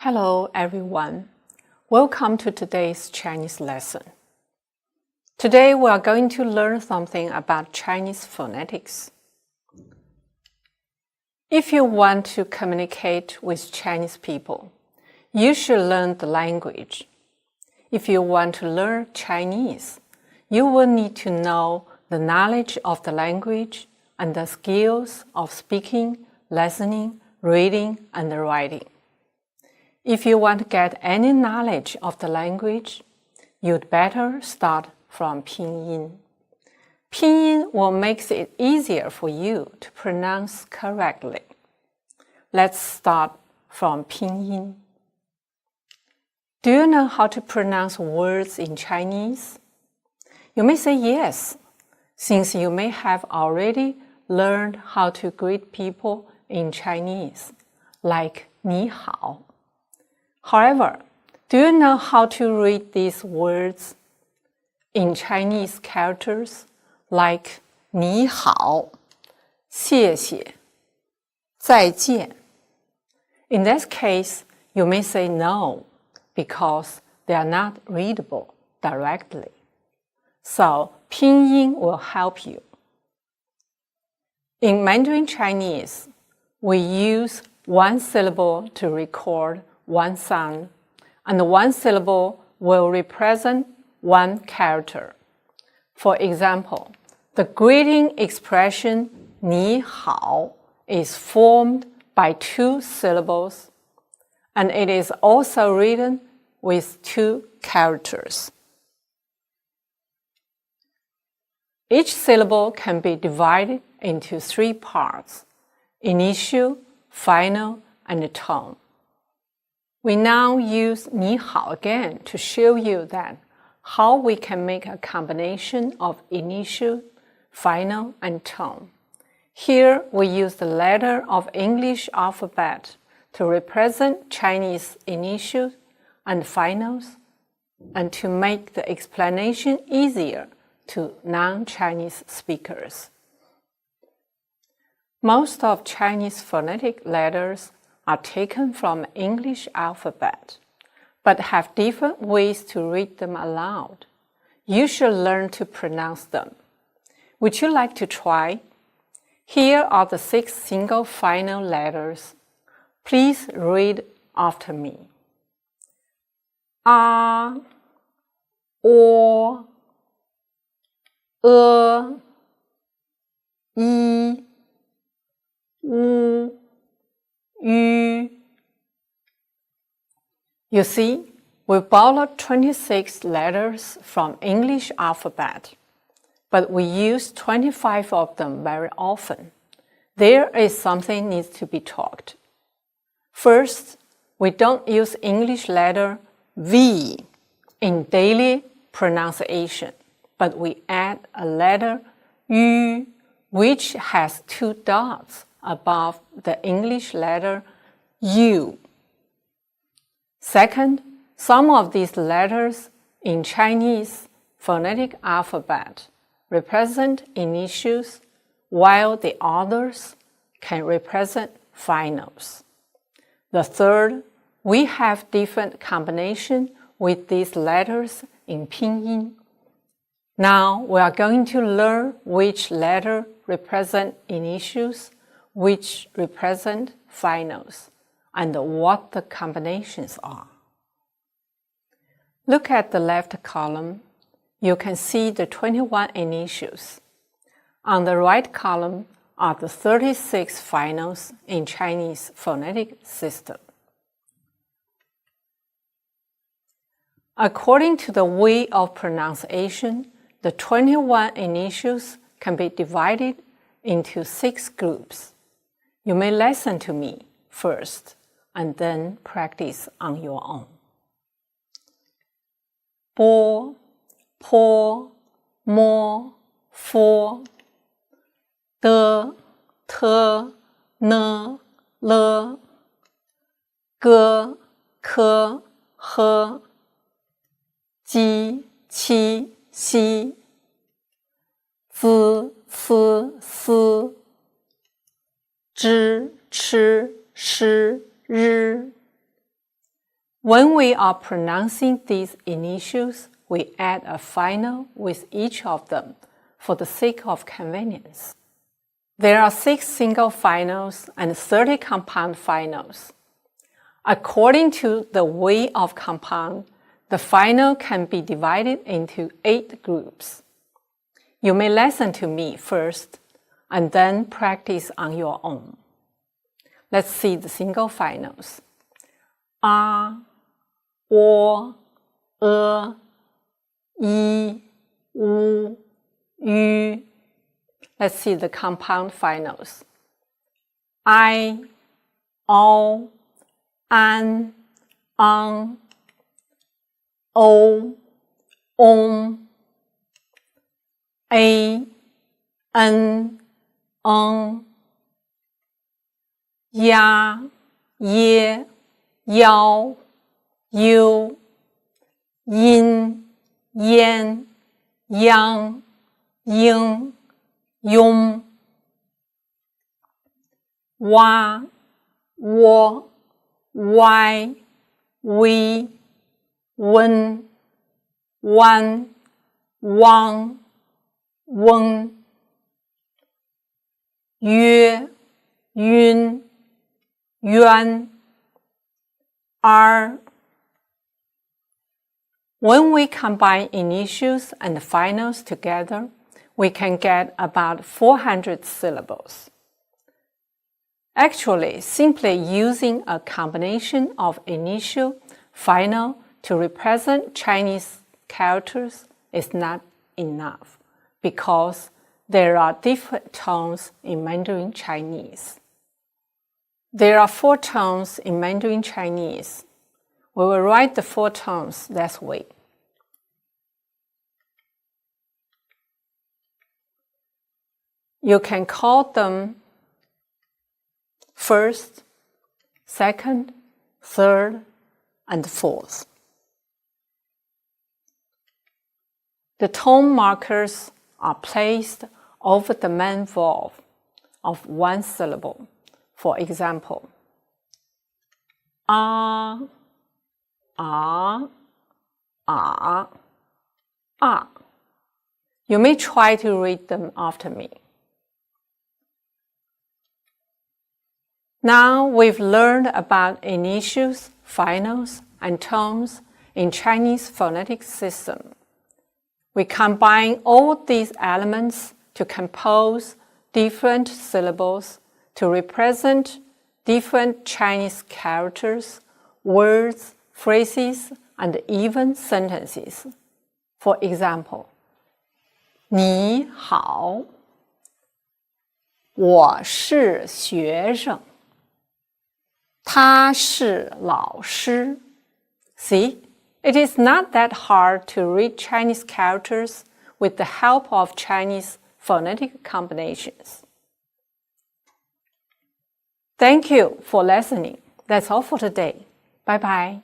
Hello everyone. Welcome to today's Chinese lesson. Today we are going to learn something about Chinese phonetics. If you want to communicate with Chinese people, you should learn the language. If you want to learn Chinese, you will need to know the knowledge of the language and the skills of speaking, listening, reading, and writing. If you want to get any knowledge of the language, you'd better start from pinyin. Pinyin will make it easier for you to pronounce correctly. Let's start from pinyin. Do you know how to pronounce words in Chinese? You may say yes, since you may have already learned how to greet people in Chinese, like 你好. However, do you know how to read these words in Chinese characters like 你好, 谢谢, 再见? In this case, you may say no because they are not readable directly. So, pinyin will help you. In Mandarin Chinese, we use one syllable to record one sound, and one syllable will represent one character. For example, the greeting expression 你好 is formed by two syllables, and it is also written with two characters. Each syllable can be divided into three parts: initial, final, and tone. We now use 你好 again to show you that how we can make a combination of initial, final, and tone. Here we use the letter of English alphabet to represent Chinese initials and finals, and to make the explanation easier to non-Chinese speakers. Most of Chinese phonetic letters are taken from English alphabet, but have different ways to read them aloud. You should learn to pronounce them. Would you like to try? Here are the 6 single final letters. Please read after me. A, O, E, I, U, Yu. You see, we borrowed 26 letters from English alphabet, but we use 25 of them very often. There is something needs to be talked. First, we don't use English letter V in daily pronunciation, but we add a letter Yu, which has 2 dots above the English letter U. Second, some of these letters in Chinese phonetic alphabet represent initials, while the others can represent finals. The third, we have different combination with these letters in pinyin. Now we are going to learn which letter represent initials, which represent finals, and what the combinations are. Look at the left column. You can see the 21 initials. On the right column are the 36 finals in Chinese phonetic system. According to the way of pronunciation, the 21 initials can be divided into 6 groups. You may listen to me first and then practice on your own. Bo, po, mo, fo, de, te, ne, le, ge, ke, he, ji, qi, xi, zi, ci, si, zhi, chi, shi, ri, When we are pronouncing these initials, we add a final with each of them for the sake of convenience. There are 6 single finals and 30 compound finals. According to the way of compound, the final can be divided into 8 groups. You may listen to me first and then practice on your own. Let's see the single finals. A, O, E, I, U, Ü. Let's see the compound finals. I, O, An, Ang, O, Om, A, N, Ng, Ya, Ye, Yao, You, Yin, Yan, Yang, Ying, Yong, Wa, Wo, Wai, We, Wen, Wan, Wang, Wen, Yue, Yun, Yuan, R. When we combine initials and finals together, we can get about 400 syllables. Actually, simply using a combination of initial, final to represent Chinese characters is not enough because there are different tones in Mandarin Chinese. There are 4 tones in Mandarin Chinese. We will write the 4 tones this way. You can call them first, second, third, and fourth. The tone markers are placed over the main vowel of 1 syllable. For example, a, a, a, a. You may try to read them after me. Now we've learned about initials, finals, and tones in Chinese phonetic system. We combine all these elements to compose different syllables to represent different Chinese characters, words, phrases, and even sentences. For example, 你好，我是学生，他是老师。See, it is not that hard to read Chinese characters with the help of Chinese phonetic combinations. Thank you for listening. That's all for today. Bye-bye.